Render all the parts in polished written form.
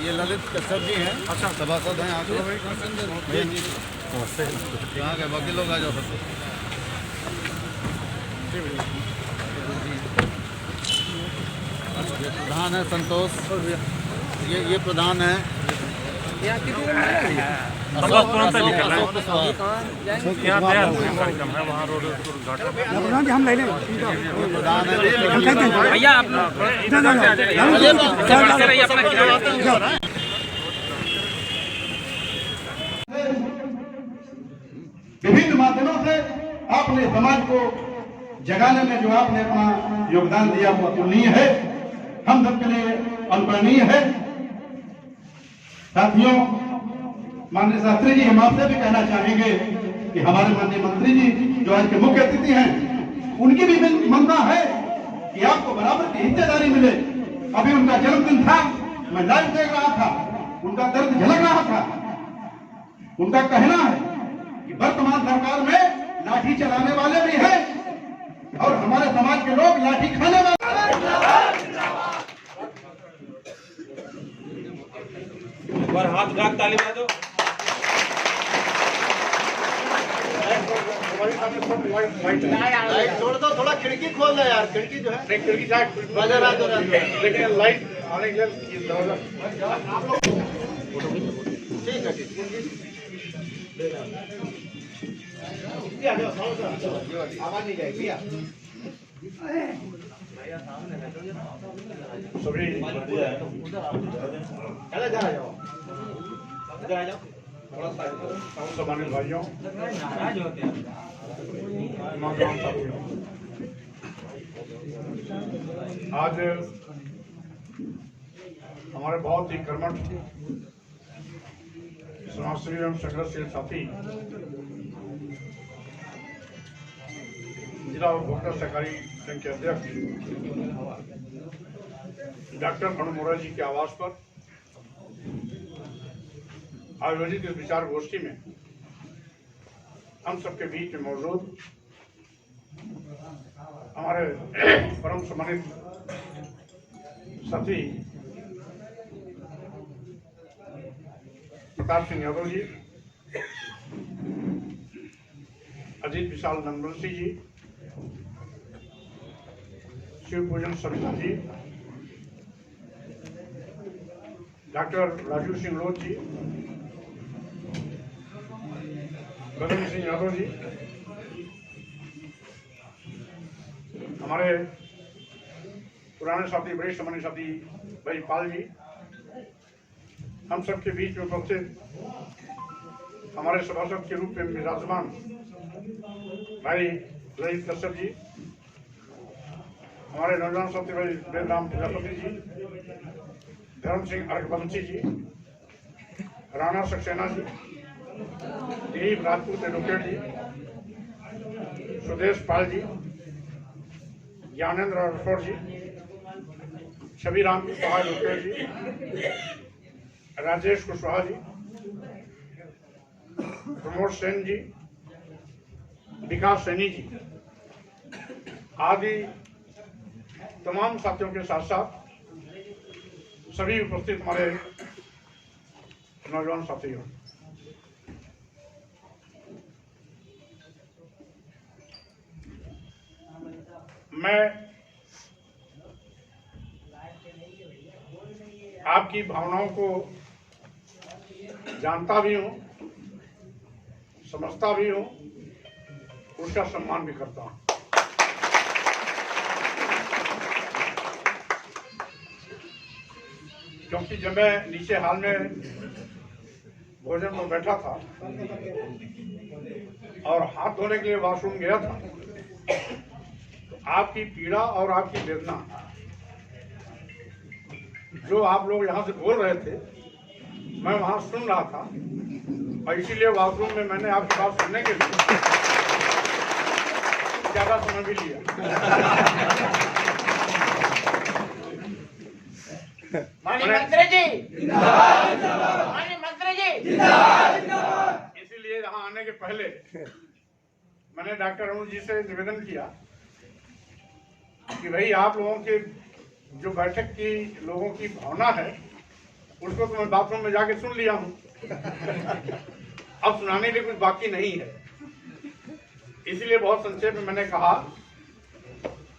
ये ललित कश्यप जी हैं। अच्छा, सभासद हैं यहाँ के। यहाँ के बाकी लोग आ जाओ। ये प्रधान है संतोष, ये प्रधान है। यहाँ कितने हम ले लें प्रधान है भैया। आप विभिन्न माध्यमों से आपने समाज को जगाने में जो आपने अपना योगदान दिया वो अतुलनीय है, हम सबके लिए अनुकरणीय है। साथियों, माननीय शास्त्री जी, हम आपसे भी कहना चाहेंगे कि हमारे माननीय मंत्री जी जो आज के मुख्य अतिथि हैं, उनकी भी मनता है कि आपको बराबर की हिस्सेदारी मिले। अभी उनका जन्मदिन था, मैं लाइव देख रहा था, उनका दर्द झलक रहा था। उनका कहना है कि वर्तमान सरकार में लाठी चलाने वाले भी हैं और हमारे समाज के लोग लाठी खाने वाले। और हाथ उठा ताली बजा दो। लाइट छोड़ दो, थोड़ा खिड़की खोल दो यार। खिड़की जो है खिड़की बजा रहा दो, लेकिन लाइट आने के लिए ठीक है। आवाज नहीं जाएगी। सभी सम्मानित भाइयों, आज हमारे बहुत ही कर्मठ समाजसेवी एवं संघर्षशील साथी जिला उपभोक्ता सहकारी संघ के अध्यक्ष डॉक्टर अनु मोरा जी के आवास पर आयोजित इस विचार गोष्ठी में हम सबके बीच में मौजूद हमारे परम सम्मानित साथी प्रताप सिंह यादव जी, अजीत विशाल नंदवंशी जी, शिव पूजन सविता जी, डॉक्टर राजू सिंह रोज जी, बदन सिंह यादव जी, हमारे पुराने साथी वरिष्ठ सम्मानित साथी भाई पाल जी, हम सबके बीच में उपस्थित हमारे सभासद के रूप में विराजमान भाई ललित कश्यप जी, हमारे नौजवान साथी भाई वेदराम प्रजापति जी, धर्म सिंह अर्घवंशी जी, राणा सक्सेना जी, दिलीप राजपूत एडवोकेट जी, सुदेश पाल जी, ज्ञानेंद्र राठौर जी, छवि राम कुशवाहा एडवोकेट जी, राजेश कुशवाहा जी, प्रमोद सेन जी, विकास सैनी जी आदि तमाम साथियों के साथ साथ सभी उपस्थित हमारे नौजवान साथियों, मैं आपकी भावनाओं को जानता भी हूं, समझता भी हूं, उसका सम्मान भी करता हूं। क्योंकि जब मैं नीचे हाल में भोजन में बैठा था और हाथ धोने के लिए वॉशरूम गया था, तो आपकी पीड़ा और आपकी वेदना जो आप लोग यहाँ से बोल रहे थे, मैं वहां सुन रहा था और इसीलिए वॉशरूम में मैंने आपकी बात सुनने के लिए ज्यादा समय भी लिया। माननीय मंत्री जी, माननीय मंत्री जी, इसीलिए यहाँ आने के पहले मैंने डॉक्टर अनु जी से निवेदन किया कि भाई आप लोगों के जो बैठक की लोगों की भावना है उसको तो मैं बाथरूम में जाके सुन लिया हूं। अब सुनाने के लिए कुछ बाकी नहीं है, इसलिए बहुत संक्षेप में मैंने कहा।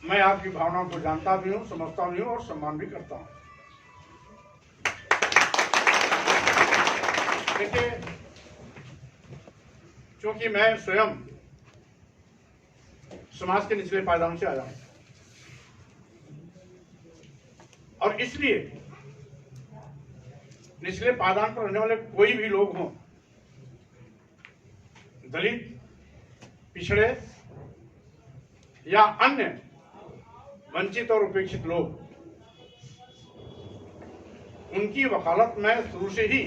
मैं आपकी भावनाओं को जानता भी हूं, समझता भी हूं और सम्मान भी करता हूं। देखिए, क्योंकि मैं स्वयं समाज के निचले पायदान से आया हूं और इसलिए निचले पायदान पर रहने वाले कोई भी लोग हों, दलित, पिछड़े या अन्य वंचित और उपेक्षित लोग, उनकी वकालत मैं शुरू से ही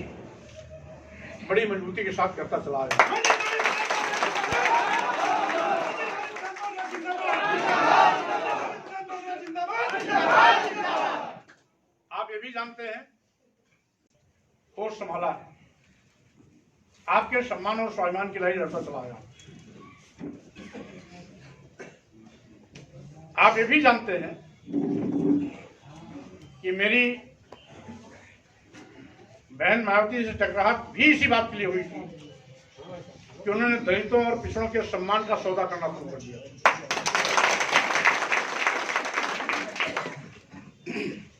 बड़ी मजबूती के साथ करता चला आया। आप ये भी जानते हैं, होश संभाला है, आपके सम्मान और स्वाभिमान की लड़ाई लड़ता चला आया। आप ये भी जानते हैं कि मेरी बहन मायावती से टकराहट भी इसी बात के लिए हुई थी कि उन्होंने दलितों और पिछड़ों के सम्मान का सौदा करना शुरू कर दिया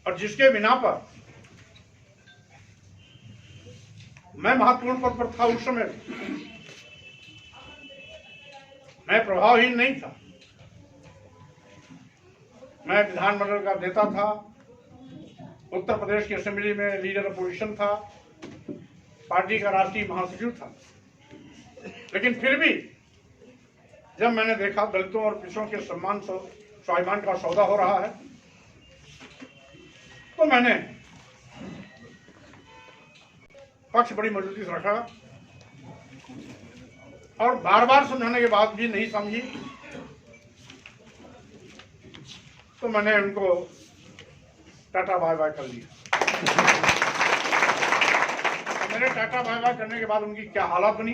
और जिसके बिना पर मैं महत्वपूर्ण पद पर था उस समय, मैं प्रभावहीन नहीं था। मैं विधानमंडल का नेता था, उत्तर प्रदेश की असेंबली में लीडर अपोजिशन था, पार्टी का राष्ट्रीय महासचिव था, लेकिन फिर भी जब मैंने देखा दलितों और पिछड़ों के सम्मान स्वाभिमान का सौदा हो रहा है, तो मैंने पक्ष बड़ी मजबूती से रखा और बार बार समझाने के बाद भी नहीं समझी, तो मैंने उनको टाटा बाय बाय कर लिया। मेरे टाटा बाय बाय करने के बाद उनकी क्या हालत बनी,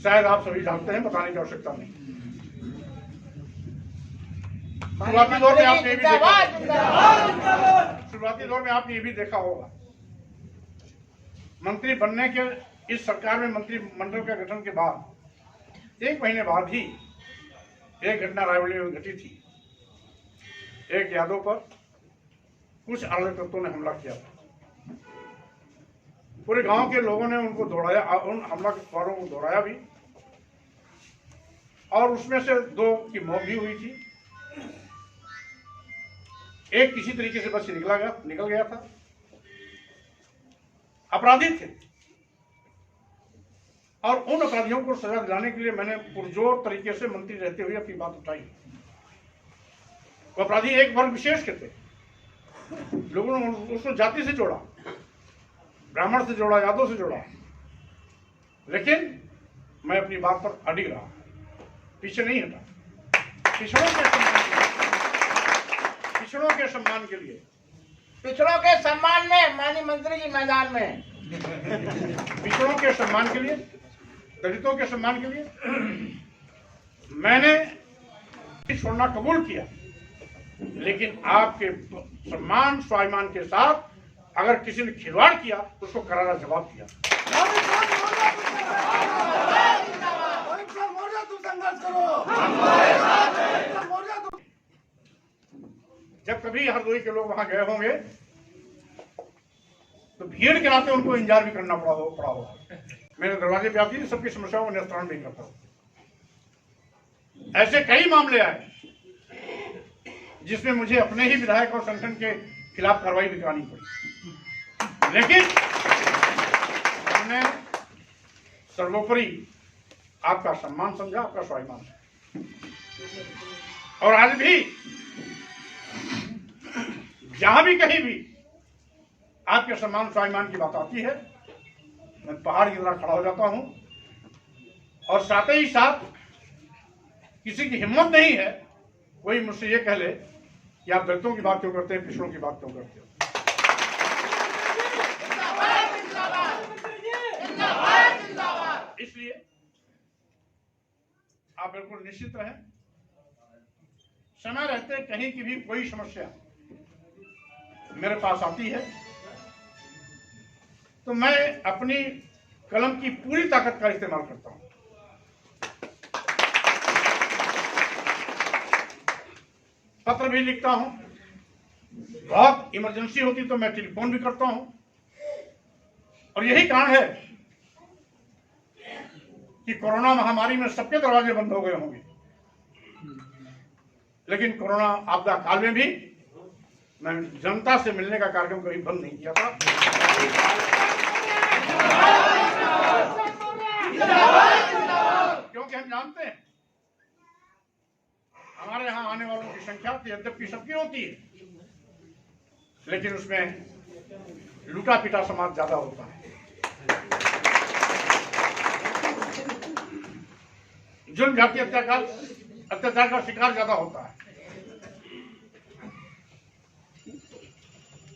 शायद आप सभी जानते हैं, बताने की आवश्यकता नहीं। शुरुआती दौर में आपने ये भी देखा होगा, मंत्री बनने के इस सरकार में मंत्रिमंडल के गठन के बाद 1 महीने बाद ही एक घटना रायबरेली में घटी थी। एक यादव पर कुछ अराजक तत्वों ने हमला किया था। पूरे गांव के लोगों ने उनको दौड़ाया, उन हमलावरों को दौड़ाया भी और उसमें से 2 की मौत भी हुई थी। एक किसी तरीके से बच निकल गया था। अपराधी थे और उन अपराधियों को सजा दिलाने के लिए मैंने पुरजोर तरीके से मंत्री रहते हुए अपनी बात उठाई। वो अपराधी एक वर्ग विशेष के थे, लोगों ने उसको जाति से जोड़ा, ब्राह्मण से जोड़ा, यादव से जोड़ा, लेकिन मैं अपनी बात पर अडिग रहा, पीछे नहीं हटा। पिछड़ों के सम्मान के लिए, पिछड़ों के सम्मान में माननीय मंत्री जी मैदान में, पिछड़ों के सम्मान के लिए, दलितों के सम्मान के लिए मैंने छोड़ना कबूल किया, लेकिन आपके सम्मान स्वाभिमान के साथ अगर किसी ने खिलवाड़ किया तो उसको करारा जवाब दिया। जब कभी हरदोई के लोग वहां गए होंगे तो भीड़ के नाते उनको इंतजार भी करना पड़ा होगा। मेरे दरवाजे पे आती सबकी समस्याओं का निस्तारण नहीं करता। ऐसे कई मामले आए जिसमें मुझे अपने ही विधायक और संगठन के खिलाफ कार्रवाई भी करानी पड़ी, लेकिन हमने सर्वोपरि आपका सम्मान समझा, आपका स्वाभिमान। और आज भी जहां भी कहीं भी आपके सम्मान स्वाभिमान की बात आती है, मैं पहाड़ की तरह खड़ा हो जाता हूं और साथ ही साथ किसी की हिम्मत नहीं है कोई मुझसे ये कह ले कि आप दलितों की बात क्यों करते हैं, पिछड़ों की बात क्यों करते हो। इसलिए आप बिल्कुल निश्चित रहें, समय रहते कहीं की भी कोई समस्या मेरे पास आती है तो मैं अपनी कलम की पूरी ताकत का इस्तेमाल करता हूं। पत्र भी लिखता हूं, बहुत इमरजेंसी होती तो मैं टेलीफोन भी करता हूं। और यही कारण है कि कोरोना महामारी में सबके दरवाजे बंद हो गए होंगे, लेकिन कोरोना आपदा काल में भी मैं जनता से मिलने का कार्यक्रम कभी बंद नहीं किया था। क्योंकि हम जानते हैं हमारे यहाँ आने वालों की संख्या यद्यपि सबकी होती है, लेकिन उसमें लूटा पिटा समाज ज्यादा होता है, जुल्म जाति अत्याचार का शिकार ज्यादा होता है।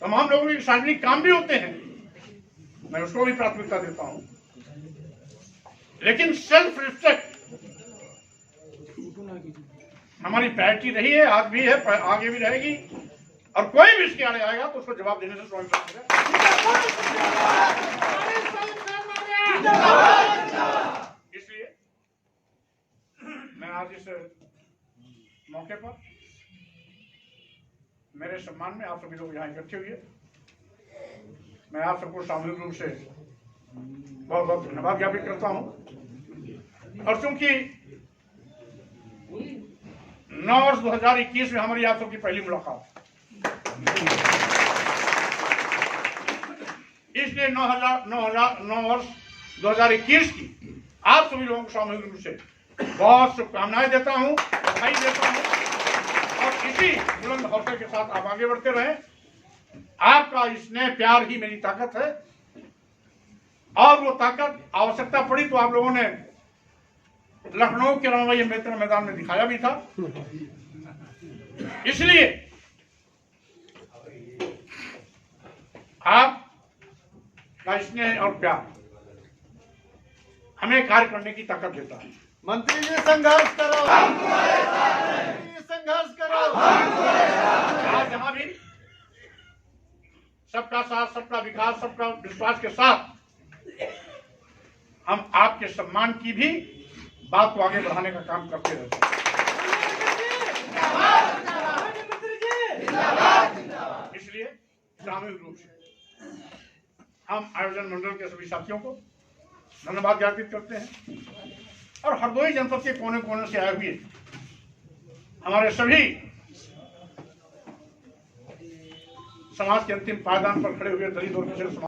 तमाम लोगों के सार्वजनिक काम भी होते हैं, मैं उसको भी प्राथमिकता देता हूं, लेकिन सेल्फ रिस्पेक्ट हमारी प्रायोरिटी रही है, आज भी है, आगे भी रहेगी। और कोई भी इसके आड़े आएगा तो उसको जवाब देने से स्वयं इसलिए मैं आज इस मौके पर मेरे सम्मान में आप सभी लोग यहाँ इकट्ठे हुए, मैं आप सबको सामूहिक रूप से बहुत बहुत धन्यवाद ज्ञापित करता हूँ। और चूंकि 9 वर्ष 2021 में हमारी आप सबकी पहली मुलाकात, इसलिए 9 वर्ष 2021 की आप सभी लोगों को सामूहिक रूप से बहुत शुभकामनाएं देता हूं, बधाई देता हूं। और इसी बुलंद हौसले के साथ आप आगे बढ़ते रहें। आपका स्नेह प्यार ही मेरी ताकत है, और वो ताकत आवश्यकता पड़ी तो आप लोगों ने लखनऊ के रणवैया मैदान मैदान में दिखाया भी था। इसलिए आप का स्नेह और प्यार हमें कार्य करने की ताकत देता है। मंत्री जी संघर्ष करो, मंत्री जी संघर्ष करो। आज जहां भी सबका साथ, सबका विकास, सबका विश्वास के साथ हम आपके सम्मान की भी बात को आगे बढ़ाने का काम करते रहते हैं। इसलिए सामूहिक रूप से हम आयोजन मंडल के सभी साथियों को धन्यवाद ज्ञापित करते हैं, और हरदोई जनपद के कोने कोने से आए हुए हमारे सभी समाज के अंतिम पायदान पर खड़े हुए दलित और पिछड़े समाज